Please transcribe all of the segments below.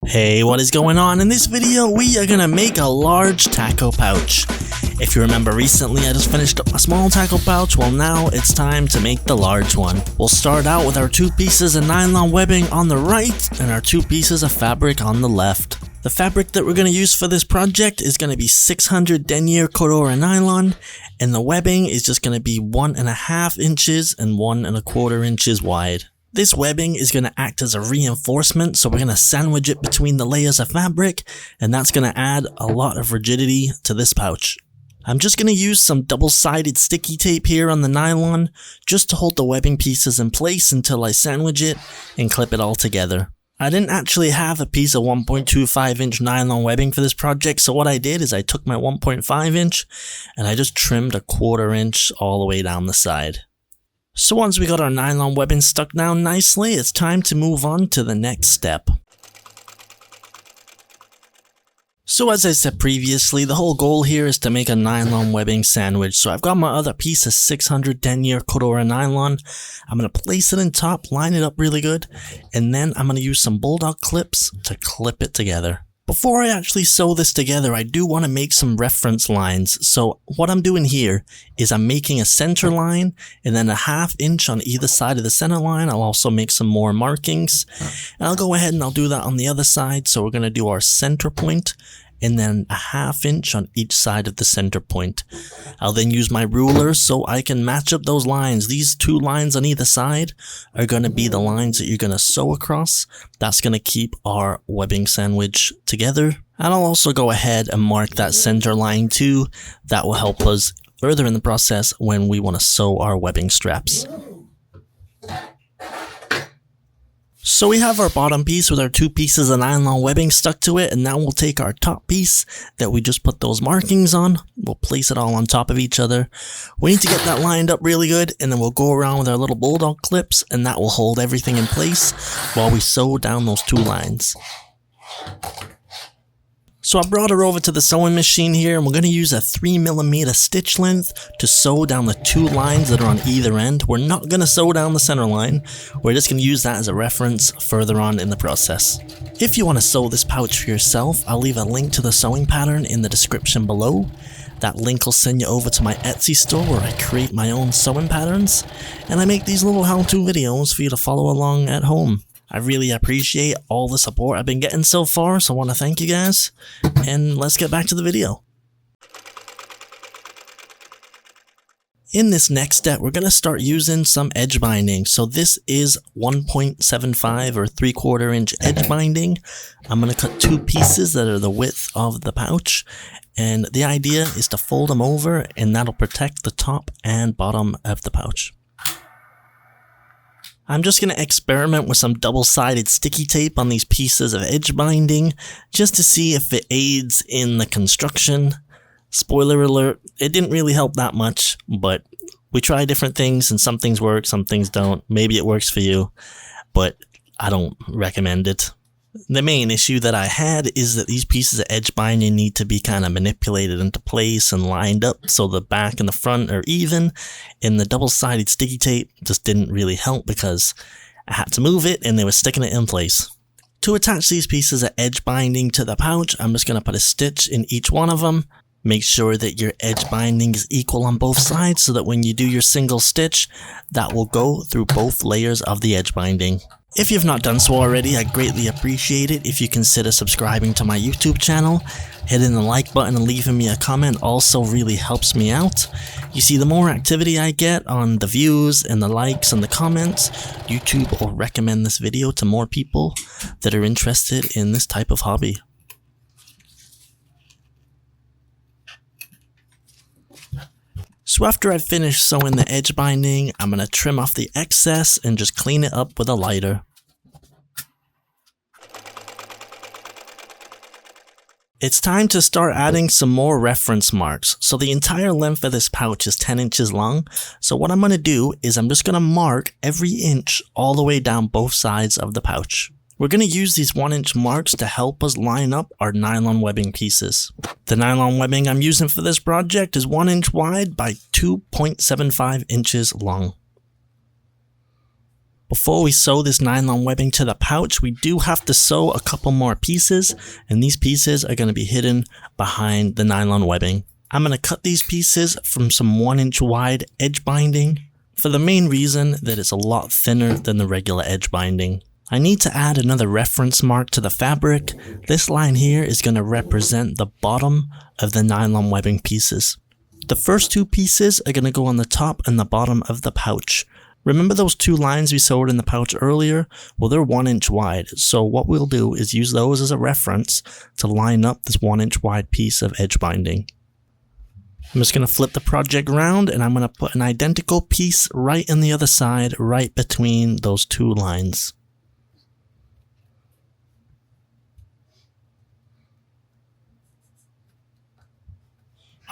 Hey, what is going on? In this video, we are gonna make a large taco pouch. If you remember recently, I just finished up a small taco pouch. Well, now it's time to make the large one. We'll start out with our 2 pieces of nylon webbing on the right and our 2 pieces of fabric on the left. The fabric that we're gonna use for this project is gonna be 600 denier Cordura nylon, and the webbing is just gonna be 1.5 inches and 1.25 inches wide. This webbing is going to act as a reinforcement, so we're going to sandwich it between the layers of fabric, and that's going to add a lot of rigidity to this pouch. I'm just going to use some double-sided sticky tape here on the nylon, just to hold the webbing pieces in place until I sandwich it and clip it all together. I didn't actually have a piece of 1.25 inch nylon webbing for this project, so what I did is I took my 1.5 inch and I just trimmed 1/4 inch all the way down the side. So once we got our nylon webbing stuck down nicely, it's time to move on to the next step. So as I said previously, the whole goal here is to make a nylon webbing sandwich. So I've got my other piece of 600 denier Cordura nylon. I'm going to place it in top, line it up really good, and then I'm going to use some bulldog clips to clip it together. Before I actually sew this together, I do want to make some reference lines. So what I'm doing here is I'm making a center line and then 1/2 inch on either side of the center line. I'll also make some more markings, and I'll go ahead and I'll do that on the other side. So we're going to do our center point and then 1/2 inch on each side of the center point. I'll then use my ruler so I can match up those lines. These 2 lines on either side are going to be the lines that you're going to sew across. That's going to keep our webbing sandwich together. And I'll also go ahead and mark that center line too. That will help us further in the process when we want to sew our webbing straps. So we have our bottom piece with our 2 pieces of nylon webbing stuck to it, and now we'll take our top piece that we just put those markings on. We'll place it all on top of each other. We need to get that lined up really good, and then we'll go around with our little bulldog clips, and that will hold everything in place while we sew down those 2 lines. So I brought her over to the sewing machine here, and we're going to use a 3mm stitch length to sew down the 2 lines that are on either end. We're not going to sew down the center line. We're just going to use that as a reference further on in the process. If you want to sew this pouch for yourself, I'll leave a link to the sewing pattern in the description below. That link will send you over to my Etsy store where I create my own sewing patterns, and I make these little how-to videos for you to follow along at home. I really appreciate all the support I've been getting so far, so I want to thank you guys, and let's get back to the video. In this next step, we're going to start using some edge binding. So this is 1.75 or 3/4 inch edge binding. I'm going to cut 2 pieces that are the width of the pouch, and the idea is to fold them over, and that'll protect the top and bottom of the pouch. I'm just going to experiment with some double-sided sticky tape on these pieces of edge binding just to see if it aids in the construction. Spoiler alert, it didn't really help that much, but we try different things and some things work, some things don't. Maybe it works for you, but I don't recommend it. The main issue that I had is that these pieces of edge binding need to be kind of manipulated into place and lined up so the back and the front are even, and the double-sided sticky tape just didn't really help because I had to move it and they were sticking it in place. To attach these pieces of edge binding to the pouch, I'm just going to put a stitch in each one of them. Make sure that your edge binding is equal on both sides so that when you do your single stitch, that will go through both layers of the edge binding. If you've not done so already, I greatly appreciate it if you consider subscribing to my YouTube channel. Hitting the like button and leaving me a comment also really helps me out. You see, the more activity I get on the views and the likes and the comments, YouTube will recommend this video to more people that are interested in this type of hobby. So after I've finished sewing the edge binding, I'm going to trim off the excess and just clean it up with a lighter. It's time to start adding some more reference marks. So the entire length of this pouch is 10 inches long. So what I'm going to do is I'm just going to mark every inch all the way down both sides of the pouch. We're going to use these 1-inch marks to help us line up our nylon webbing pieces. The nylon webbing I'm using for this project is 1 inch wide by 2.75 inches long. Before we sew this nylon webbing to the pouch, we do have to sew a couple more pieces, and these pieces are going to be hidden behind the nylon webbing. I'm going to cut these pieces from some 1-inch wide edge binding for the main reason that it's a lot thinner than the regular edge binding. I need to add another reference mark to the fabric. This line here is going to represent the bottom of the nylon webbing pieces. The first two pieces are going to go on the top and the bottom of the pouch. Remember those two lines we sewed in the pouch earlier? Well, they're 1-inch wide, so what we'll do is use those as a reference to line up this 1-inch wide piece of edge binding. I'm just going to flip the project around, and I'm going to put an identical piece right in the other side, right between those two lines.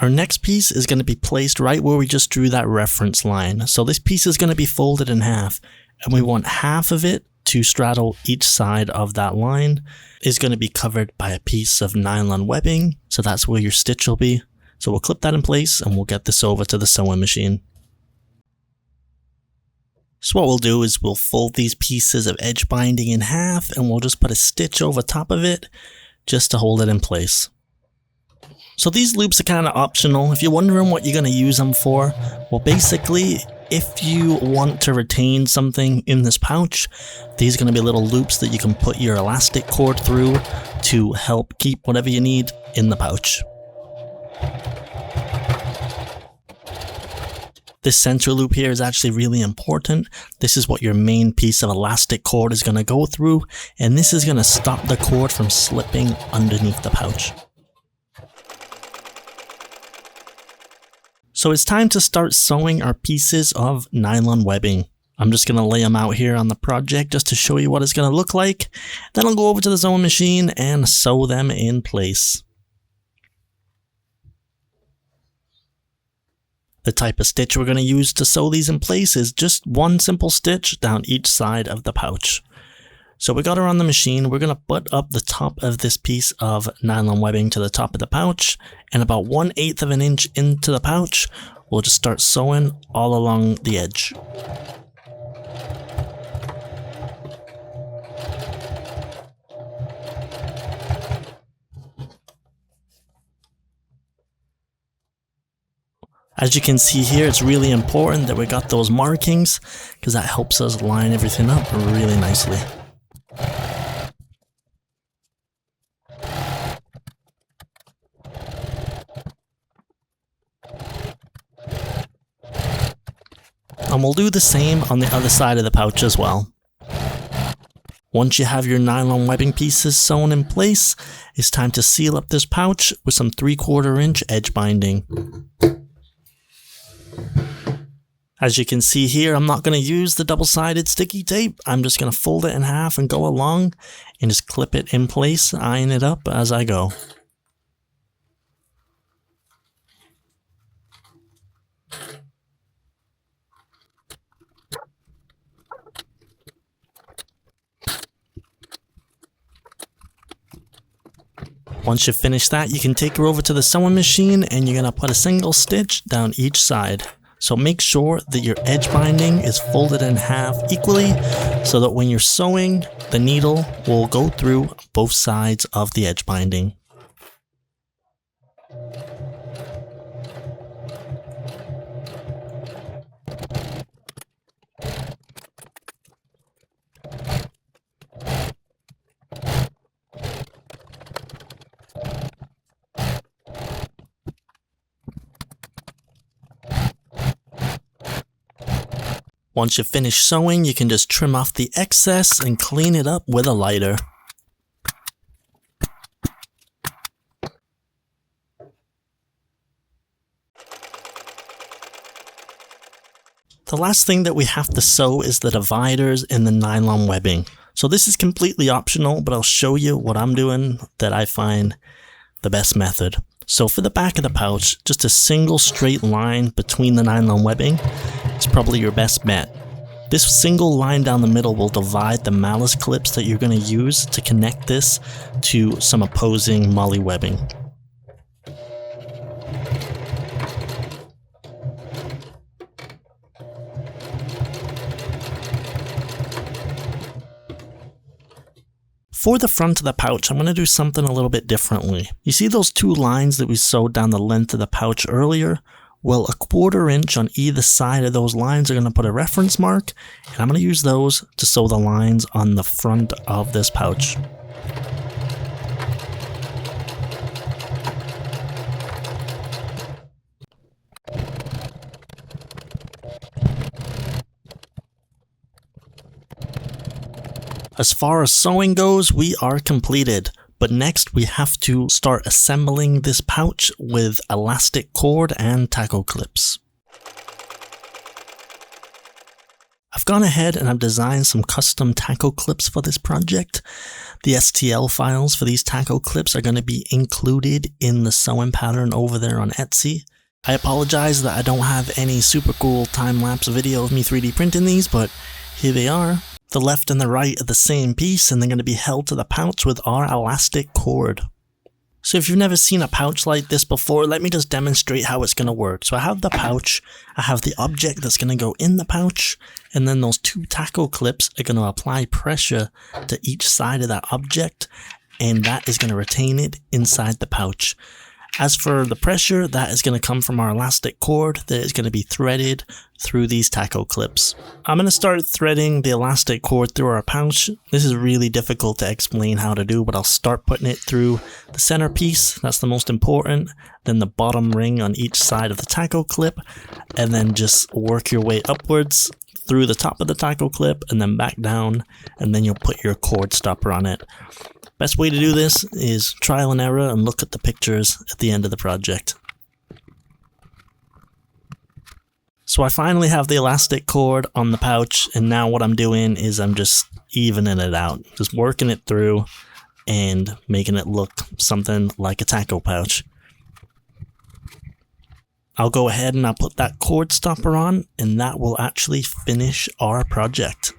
Our next piece is going to be placed right where we just drew that reference line. So this piece is going to be folded in half, and we want half of it to straddle each side of that line. Is going to be covered by a piece of nylon webbing, so that's where your stitch will be. So we'll clip that in place and we'll get this over to the sewing machine. So what we'll do is we'll fold these pieces of edge binding in half, and we'll just put a stitch over top of it just to hold it in place. So these loops are kind of optional. If you're wondering what you're going to use them for, well, basically, if you want to retain something in this pouch, these are going to be little loops that you can put your elastic cord through to help keep whatever you need in the pouch. This center loop here is actually really important. This is what your main piece of elastic cord is going to go through, and this is going to stop the cord from slipping underneath the pouch. So it's time to start sewing our pieces of nylon webbing. I'm just going to lay them out here on the project just to show you what it's going to look like. Then I'll go over to the sewing machine and sew them in place. The type of stitch we're going to use to sew these in place is just one simple stitch down each side of the pouch. So we got her on the machine. We're going to butt up the top of this piece of nylon webbing to the top of the pouch, and about 1/8 of an inch into the pouch, we'll just start sewing all along the edge. As you can see here, it's really important that we got those markings because that helps us line everything up really nicely. And we'll do the same on the other side of the pouch as well. Once you have your nylon webbing pieces sewn in place, it's time to seal up this pouch with some 3/4 inch edge binding. As you can see here, I'm not going to use the double-sided sticky tape. I'm just going to fold it in half and go along and just clip it in place, eyeing it up as I go. Once you finish that, you can take her over to the sewing machine and you're going to put a single stitch down each side. So make sure that your edge binding is folded in half equally so that when you're sewing, the needle will go through both sides of the edge binding. Once you finish sewing, you can just trim off the excess and clean it up with a lighter. The last thing that we have to sew is the dividers in the nylon webbing. So this is completely optional, but I'll show you what I'm doing that I find the best method. So for the back of the pouch, just a single straight line between the nylon webbing is probably your best bet. This single line down the middle will divide the malice clips that you're going to use to connect this to some opposing MOLLE webbing. For the front of the pouch, I'm going to do something a little bit differently. You see those 2 lines that we sewed down the length of the pouch earlier? Well, a 1/4 inch on either side of those lines are going to put a reference mark, and I'm going to use those to sew the lines on the front of this pouch. As far as sewing goes, we are completed. But next we have to start assembling this pouch with elastic cord and taco clips. I've gone ahead and I've designed some custom taco clips for this project. The STL files for these taco clips are going to be included in the sewing pattern over there on Etsy. I apologize that I don't have any super cool time-lapse video of me 3D printing these, but here they are. The left and the right are the same piece, and they're going to be held to the pouch with our elastic cord. So if you've never seen a pouch like this before, let me just demonstrate how it's going to work. So I have the pouch, I have the object that's going to go in the pouch, and then those 2 taco clips are going to apply pressure to each side of that object, and that is going to retain it inside the pouch. As for the pressure, that is going to come from our elastic cord that is going to be threaded through these taco clips. I'm going to start threading the elastic cord through our pouch. This is really difficult to explain how to do, but I'll start putting it through the center piece. That's the most important. Then the bottom ring on each side of the taco clip, and then just work your way upwards through the top of the taco clip and then back down, and then you'll put your cord stopper on it. Best way to do this is trial and error and look at the pictures at the end of the project. So I finally have the elastic cord on the pouch, and now what I'm doing is I'm just evening it out, just working it through and making it look something like a taco pouch. I'll go ahead and I'll put that cord stopper on, and that will actually finish our project.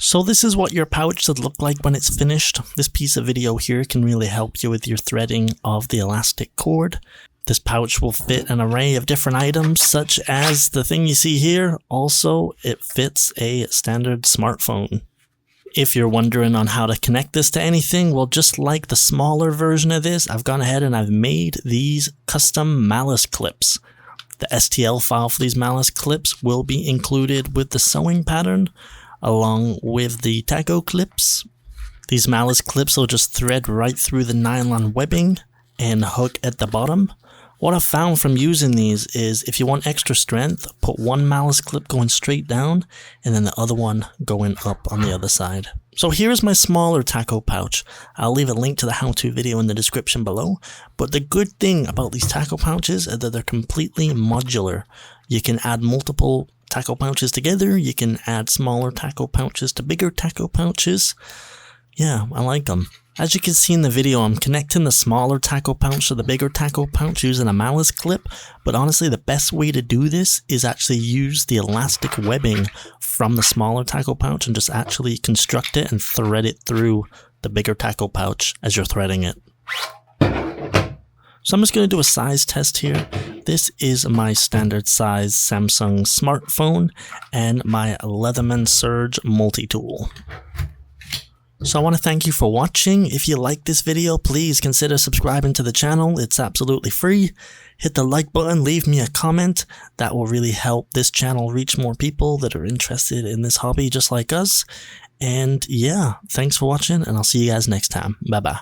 So this is what your pouch should look like when it's finished. This piece of video here can really help you with your threading of the elastic cord. This pouch will fit an array of different items, such as the thing you see here. Also, it fits a standard smartphone. If you're wondering on how to connect this to anything, well, just like the smaller version of this, I've gone ahead and I've made these custom malice clips. The STL file for these malice clips will be included with the sewing pattern, along with the taco clips. These malice clips will just thread right through the nylon webbing and hook at the bottom. What I've found from using these is if you want extra strength, put one malice clip going straight down and then the other one going up on the other side. So here's my smaller taco pouch. I'll leave a link to the how-to video in the description below. But the good thing about these taco pouches is that they're completely modular. You can add multiple taco pouches together. You can add smaller taco pouches to bigger taco pouches. Yeah, I like them. As you can see in the video, I'm connecting the smaller taco pouch to the bigger taco pouch using a malice clip, but honestly the best way to do this is actually use the elastic webbing from the smaller taco pouch and just actually construct it and thread it through the bigger taco pouch as you're threading it. So I'm just going to do a size test here. This is my standard size Samsung smartphone and my Leatherman Surge multi-tool. So I want to thank you for watching. If you like this video, please consider subscribing to the channel. It's absolutely free. Hit the like button, leave me a comment. That will really help this channel reach more people that are interested in this hobby just like us. And yeah, thanks for watching, and I'll see you guys next time. Bye bye.